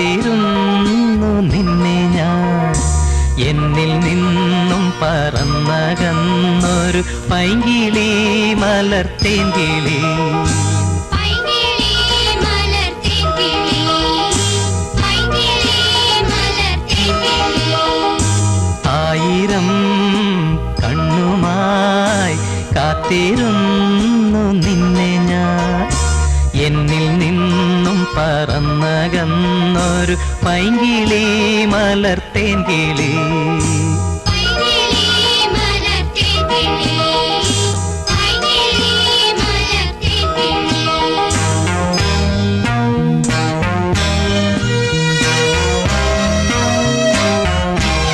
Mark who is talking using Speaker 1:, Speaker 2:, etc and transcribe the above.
Speaker 1: കാത്തിരുന്നു നിന്നെ ഞാൻ. എന്നിൽ നിന്നും പറന്നകന്നൊരു പൈങ്കിളി മലർത്തേങ്കിളി. ആയിരം കണ്ണുമായി കാത്തിരുന്നു നിന്നെ ഞാൻ. എന്നിൽ നിന്നും പറന്നകന്നൊരു പൈങ്കിളി മലർത്തേങ്കിളി.